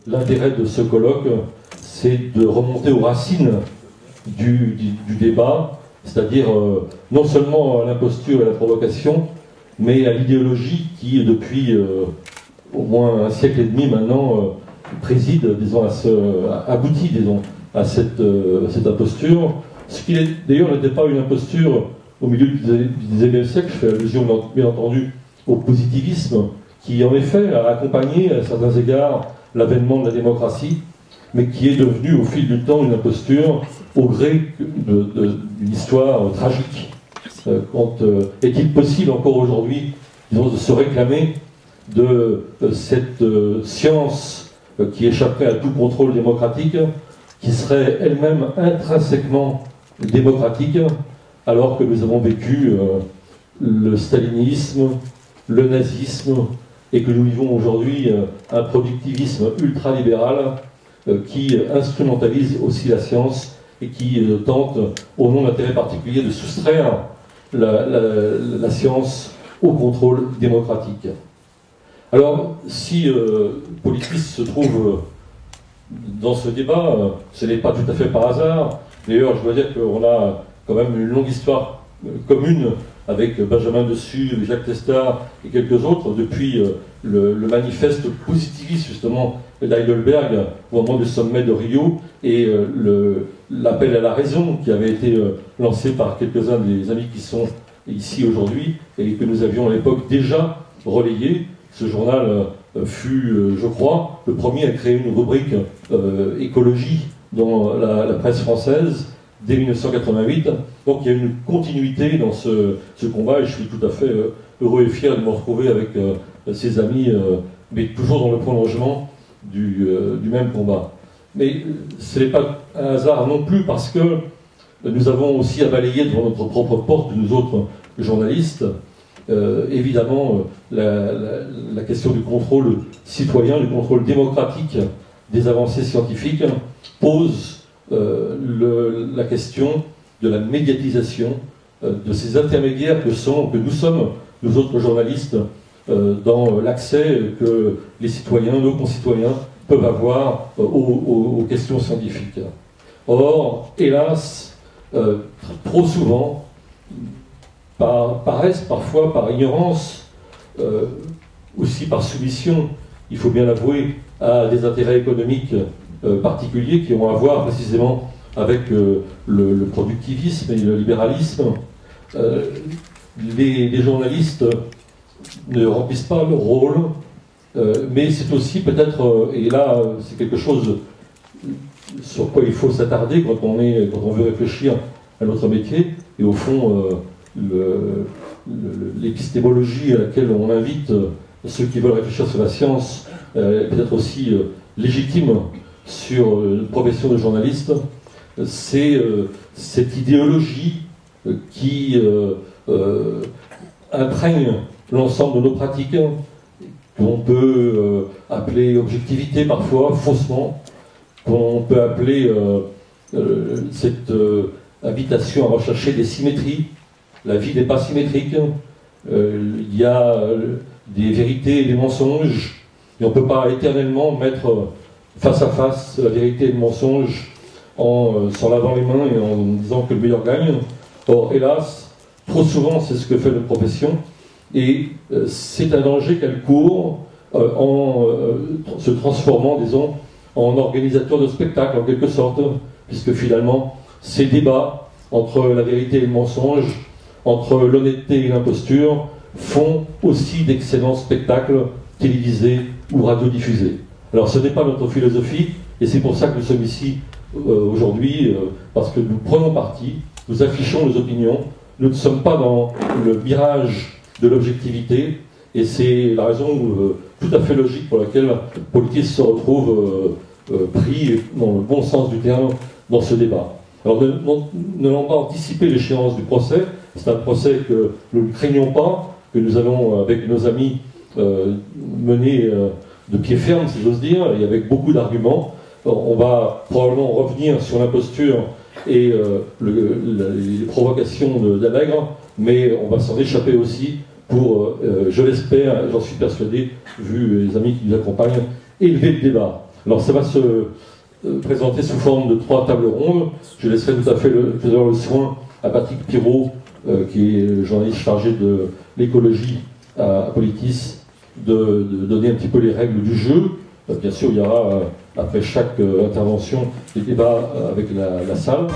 l'intérêt de ce colloque, c'est de remonter aux racines du débat, c'est-à-dire non seulement à l'imposture et à la provocation, mais à l'idéologie qui, depuis au moins un siècle et demi maintenant, préside, disons, aboutit, disons, à cette imposture. Ce qui d'ailleurs n'était pas une imposture au milieu du XIXe siècle. Je fais allusion bien entendu au positivisme qui en effet a accompagné à certains égards l'avènement de la démocratie, mais qui est devenu au fil du temps une imposture au gré d'une histoire tragique. Est-il possible encore aujourd'hui, disons, de se réclamer de cette science qui échapperait à tout contrôle démocratique, qui serait elle-même intrinsèquement démocratique, alors que nous avons vécu le stalinisme, le nazisme, et que nous vivons aujourd'hui un productivisme ultralibéral qui instrumentalise aussi la science et qui tente, au nom d'intérêts particuliers, de soustraire la science au contrôle démocratique. Alors, si Politis se trouve dans ce débat, ce n'est pas tout à fait par hasard. D'ailleurs, je dois dire qu'on a quand même une longue histoire commune avec Benjamin Dessus, Jacques Testard et quelques autres, depuis le manifeste positiviste, justement, d'Heidelberg, au moment du sommet de Rio, et l'appel à la raison qui avait été lancé par quelques-uns des amis qui sont ici aujourd'hui, et que nous avions à l'époque déjà relayé. Ce journal fut, je crois, le premier à créer une rubrique écologie dans la presse française, dès 1988. Donc il y a une continuité dans ce combat, et je suis tout à fait heureux et fier de me retrouver avec ces amis, mais toujours dans le prolongement du même combat. Mais ce n'est pas un hasard non plus, parce que nous avons aussi à balayer devant notre propre porte, nous autres journalistes, évidemment la question du contrôle citoyen, du contrôle démocratique des avancées scientifiques pose la question de la médiatisation de ces intermédiaires que nous sommes, nous autres journalistes, dans l'accès que les citoyens, nos concitoyens, peuvent avoir aux questions scientifiques. Or, hélas, trop souvent, paraissent parfois par ignorance, aussi par soumission, il faut bien l'avouer, à des intérêts économiques particuliers qui ont à voir précisément avec le productivisme et le libéralisme. Les journalistes ne remplissent pas leur rôle, mais c'est aussi peut-être, et là c'est quelque chose sur quoi il faut s'attarder quand on veut réfléchir à notre métier, et au fond l'épistémologie à laquelle on invite ceux qui veulent réfléchir sur la science est peut-être aussi légitime sur une profession de journaliste. C'est cette idéologie qui imprègne l'ensemble de nos pratiques, qu'on peut appeler objectivité parfois, faussement, qu'on peut appeler cette invitation à rechercher des symétries. La vie n'est pas symétrique, il y a des vérités et des mensonges, et on ne peut pas éternellement mettre face à face la vérité et le mensonge en s'en lavant les mains et en disant que le meilleur gagne. Or, hélas, trop souvent, c'est ce que fait notre profession, et c'est un danger qu'elle court en se transformant, disons, en organisateur de spectacle, en quelque sorte, puisque finalement, ces débats entre la vérité et le mensonge, entre l'honnêteté et l'imposture, font aussi d'excellents spectacles télévisés ou radiodiffusés. Alors ce n'est pas notre philosophie, et c'est pour ça que nous sommes ici aujourd'hui, parce que nous prenons parti, nous affichons nos opinions, nous ne sommes pas dans le mirage de l'objectivité, et c'est la raison tout à fait logique pour laquelle Politis se retrouve pris, dans le bon sens du terme, dans ce débat. Alors n'allons pas anticiper l'échéance du procès, c'est un procès que nous ne craignons pas, que nous allons, avec nos amis, mener de pied ferme, si j'ose dire, et avec beaucoup d'arguments. On va probablement revenir sur l'imposture et les provocations d'Allègre, mais on va s'en échapper aussi pour, je l'espère, j'en suis persuadé, vu les amis qui nous accompagnent, élever le débat. Alors ça va se présenter sous forme de 3 tables rondes. Je laisserai tout à fait le soin à Patrick Pirot, qui est le journaliste chargé de l'écologie à Politis, de donner un petit peu les règles du jeu. Bien sûr, il y aura, après chaque intervention, des débats avec la salle.